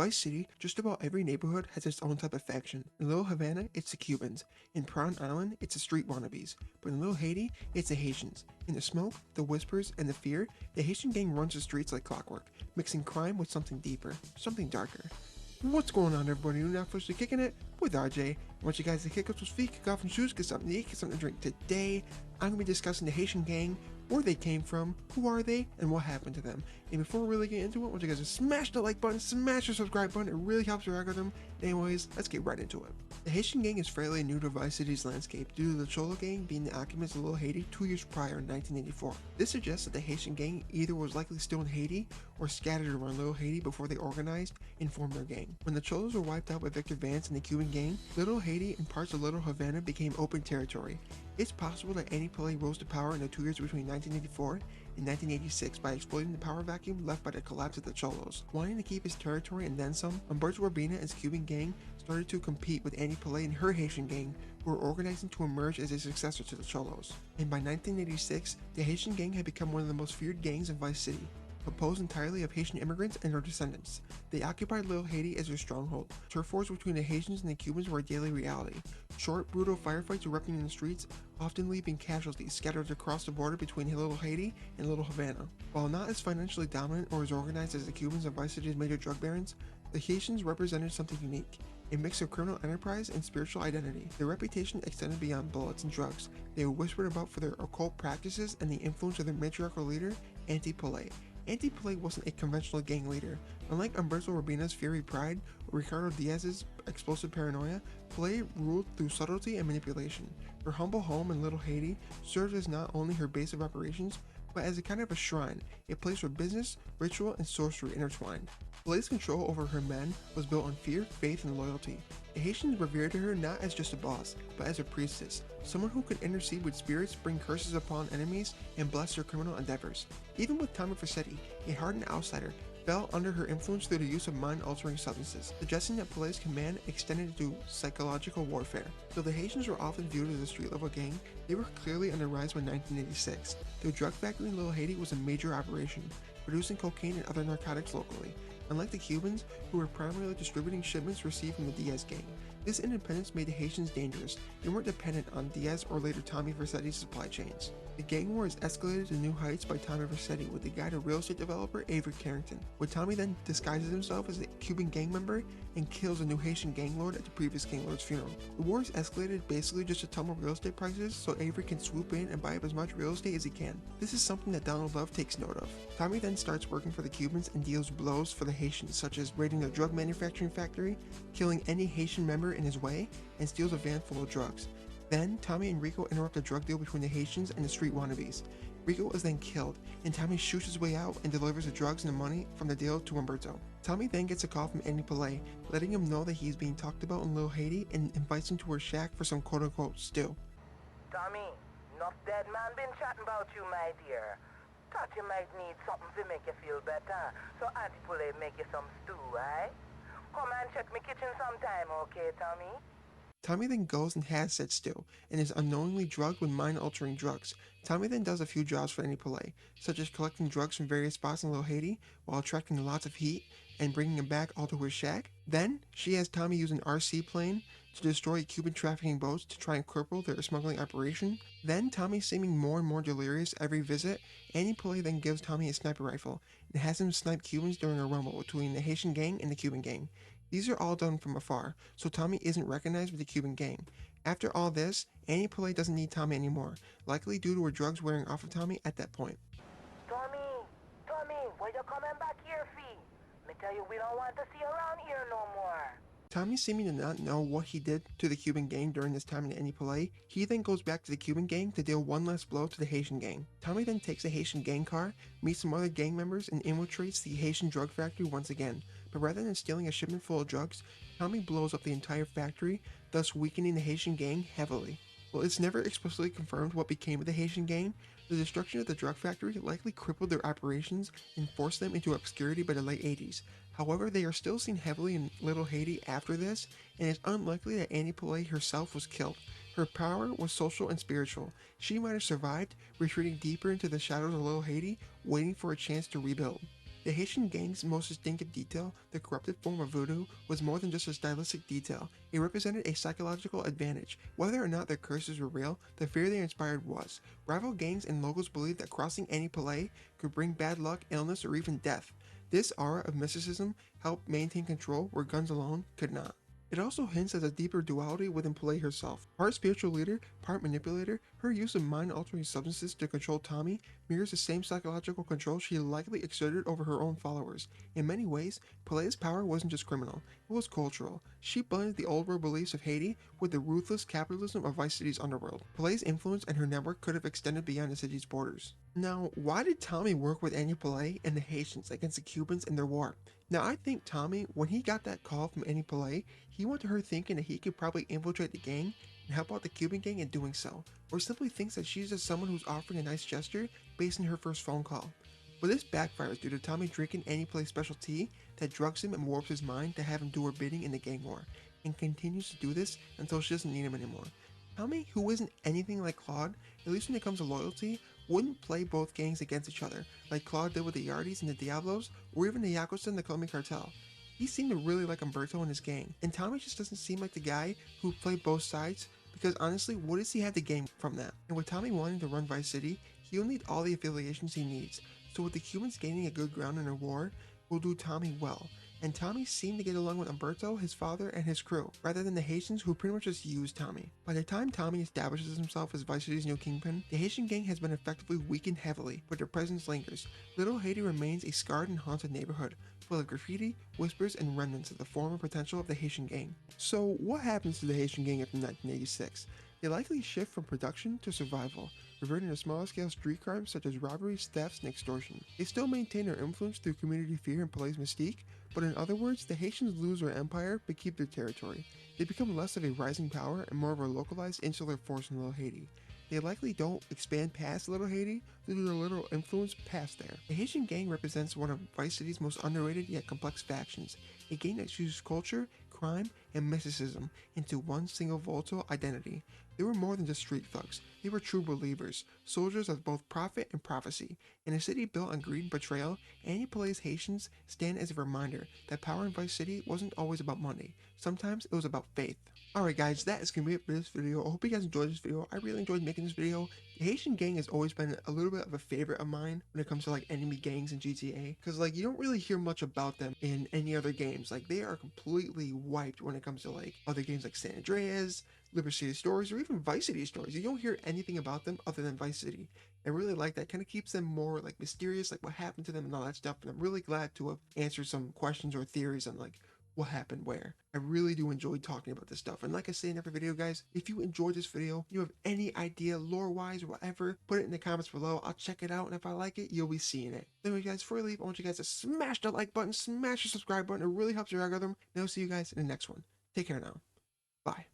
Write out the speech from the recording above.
Vice City, just about every neighborhood has its own type of faction. In Little Havana, it's the Cubans. In Prawn Island, it's the street wannabes. But in Little Haiti, it's the Haitians. In the smoke, the whispers, and the fear, the Haitian gang runs the streets like clockwork, mixing crime with something deeper, something darker. What's going on, everybody? You're now officially kicking it with RJ. I want you guys to kick up some feet, kick off some shoes, get something to eat, get something to drink. Today, I'm going to be discussing the Haitian gang, where they came from, who are they, and what happened to them. And before we really get into it, I want you guys to smash the like button, smash the subscribe button. It really helps the algorithm. Anyways, let's get right into it. The Haitian gang is fairly new to Vice City's landscape due to the Cholo gang being the occupants of Little Haiti 2 years prior in 1984. This suggests that the Haitian gang either was likely still in Haiti or scattered around Little Haiti before they organized and formed their gang. When the Cholos were wiped out by Victor Vance and the Cuban gang, Little Haiti and parts of Little Havana became open territory. It's possible that Auntie Poulet rose to power in the 2 years between 1984 and 1986 by exploiting the power vacuum left by the collapse of the Cholos. Wanting to keep his territory and then some, Umberto Urbina and his Cuban gang started to compete with Auntie Poulet and her Haitian gang, who were organizing to emerge as a successor to the Cholos. And by 1986, the Haitian gang had become one of the most feared gangs in Vice City, composed entirely of Haitian immigrants and their descendants. They occupied Little Haiti as their stronghold. Turf wars between the Haitians and the Cubans were a daily reality. Short, brutal firefights erupting in the streets, often leaving casualties scattered across the border between Little Haiti and Little Havana. While not as financially dominant or as organized as the Cubans and Vice City's major drug barons, the Haitians represented something unique, a mix of criminal enterprise and spiritual identity. Their reputation extended beyond bullets and drugs. They were whispered about for their occult practices and the influence of their matriarchal leader, Auntie Poulet. Auntie Poulet wasn't a conventional gang leader. Unlike Umberto Urbina's fiery pride or Ricardo Diaz's explosive paranoia, Poulet ruled through subtlety and manipulation. Her humble home in Little Haiti served as not only her base of operations, but as a kind of a shrine, a place where business, ritual, and sorcery intertwined. Poulet's control over her men was built on fear, faith, and loyalty. The Haitians revered her not as just a boss, but as a priestess, someone who could intercede with spirits, bring curses upon enemies, and bless their criminal endeavors. Even with Tommy Vercetti, a hardened outsider, fell under her influence through the use of mind-altering substances, suggesting that Poulet's command extended to psychological warfare. Though the Haitians were often viewed as a street-level gang, they were clearly on the rise by 1986. Their drug factory in Little Haiti was a major operation, producing cocaine and other narcotics locally. Unlike the Cubans, who were primarily distributing shipments received from the Diaz gang, this independence made the Haitians dangerous. They weren't dependent on Diaz or later Tommy Vercetti's supply chains. The gang war is escalated to new heights by Tommy Vercetti with the guide of real estate developer Avery Carrington, where Tommy then disguises himself as a Cuban gang member and kills a new Haitian gang lord at the previous gang lord's funeral. The war is escalated basically just to tumble real estate prices so Avery can swoop in and buy up as much real estate as he can. This is something that Donald Love takes note of. Tommy then starts working for the Cubans and deals blows for the Haitians, such as raiding their drug manufacturing factory, killing any Haitian member in his way, and steals a van full of drugs. Then, Tommy and Rico interrupt a drug deal between the Haitians and the street wannabes. Rico is then killed, and Tommy shoots his way out and delivers the drugs and the money from the deal to Umberto. Tommy then gets a call from Auntie Poulet, letting him know that he is being talked about in Little Haiti and invites him to her shack for some quote-unquote stew. Tommy, enough dead man been chatting about you, my dear. Thought you might need something to make you feel better, so Auntie Poulet make you some stew, eh? Come and check my kitchen sometime, okay, Tommy? Tommy then goes and has said stew, and is unknowingly drugged with mind-altering drugs. Tommy then does a few jobs for Auntie Poulet, such as collecting drugs from various spots in Little Haiti while attracting lots of heat and bringing him back all to her shack. Then, she has Tommy use an RC plane to destroy Cuban trafficking boats to try and cripple their smuggling operation. Then, Tommy seeming more and more delirious every visit, Auntie Poulet then gives Tommy a sniper rifle and has him snipe Cubans during a rumble between the Haitian gang and the Cuban gang. These are all done from afar, so Tommy isn't recognized with the Cuban gang. After all this, Auntie Poulet doesn't need Tommy anymore, likely due to her drugs wearing off of Tommy at that point. Tommy, why you coming back here, fee? Me tell you, we don't want to see you around here no more. Tommy seeming to not know what he did to the Cuban gang during this time in Auntie Poulet, he then goes back to the Cuban gang to deal one last blow to the Haitian gang. Tommy then takes a Haitian gang car, meets some other gang members, and infiltrates the Haitian drug factory once again. But rather than stealing a shipment full of drugs, Tommy blows up the entire factory, thus weakening the Haitian gang heavily. While it's never explicitly confirmed what became of the Haitian gang, the destruction of the drug factory likely crippled their operations and forced them into obscurity by the late 80s. However, they are still seen heavily in Little Haiti after this, and it's unlikely that Auntie Poulet herself was killed. Her power was social and spiritual. She might have survived, retreating deeper into the shadows of Little Haiti, waiting for a chance to rebuild. The Haitian Gang's most distinctive detail, the corrupted form of voodoo, was more than just a stylistic detail. It represented a psychological advantage. Whether or not their curses were real, the fear they inspired was. Rival gangs and locals believed that crossing Auntie Poulet could bring bad luck, illness, or even death. This aura of mysticism helped maintain control where guns alone could not. It also hints at a deeper duality within Poulet herself. Part spiritual leader, part manipulator, her use of mind-altering substances to control Tommy mirrors the same psychological control she likely exerted over her own followers. In many ways, Poulet's power wasn't just criminal, it was cultural. She blended the old world beliefs of Haiti with the ruthless capitalism of Vice City's underworld. Poulet's influence and her network could have extended beyond the city's borders. Now, why did Tommy work with Auntie Poulet and the Haitians against the Cubans in their war? Now, I think Tommy, when he got that call from Auntie Poulet, he went to her thinking that he could probably infiltrate the gang and help out the Cuban gang in doing so, or simply thinks that she's just someone who's offering a nice gesture based on her first phone call. But this backfires due to Tommy drinking Auntie Poulet's special tea that drugs him and warps his mind to have him do her bidding in the gang war, and continues to do this until she doesn't need him anymore. Tommy, who isn't anything like Claude, at least when it comes to loyalty, wouldn't play both gangs against each other, like Claude did with the Yardis and the Diablos, or even the Yakuza and the Colombian Cartel. He seemed to really like Umberto and his gang, and Tommy just doesn't seem like the guy who played both sides, because honestly, what does he have to gain from that? And with Tommy wanting to run Vice City, he'll need all the affiliations he needs, so with the Cubans gaining a good ground in a war, will do Tommy well. And Tommy seemed to get along with Umberto, his father, and his crew, rather than the Haitians who pretty much just used Tommy. By the time Tommy establishes himself as Vice City's new kingpin, the Haitian gang has been effectively weakened heavily, but their presence lingers. Little Haiti remains a scarred and haunted neighborhood, full of graffiti, whispers, and remnants of the former potential of the Haitian gang. So what happens to the Haitian gang after 1986? They likely shift from production to survival, reverting to smaller-scale street crimes such as robberies, thefts, and extortion. They still maintain their influence through community fear and Poulet's mystique, but in other words, the Haitians lose their empire but keep their territory. They become less of a rising power and more of a localized insular force in Little Haiti. They likely don't expand past Little Haiti due to their little influence past there. The Haitian gang represents one of Vice City's most underrated yet complex factions, a gang that fuses culture, crime, and mysticism into one single volatile identity. They were more than just street thugs. They were true believers, soldiers of both profit and prophecy. In a city built on greed and betrayal, Auntie Poulet's Haitians stand as a reminder that power in Vice City wasn't always about money. Sometimes it was about faith. Alright guys, that is going to be it for this video. I hope you guys enjoyed this video. I really enjoyed making this video. The Haitian gang has always been a little bit of a favorite of mine when it comes to like enemy gangs in GTA. Because like you don't really hear much about them in any other games. Like they are completely wiped when it comes to like other games like San Andreas, Liberty City Stories, or even Vice City Stories. You don't hear anything about them other than Vice City. I really like that. Kind of keeps them more like mysterious, like what happened to them and all that stuff. And I'm really glad to have answered some questions or theories on like what happened where. I really do enjoy talking about this stuff. And like I say in every video, guys, if you enjoyed this video, you have any idea lore-wise or whatever, put it in the comments below. I'll check it out, and if I like it, you'll be seeing it. Anyway, guys, before I leave, I want you guys to smash the like button, smash the subscribe button. It really helps your algorithm. And I'll see you guys in the next one. Take care now. Bye.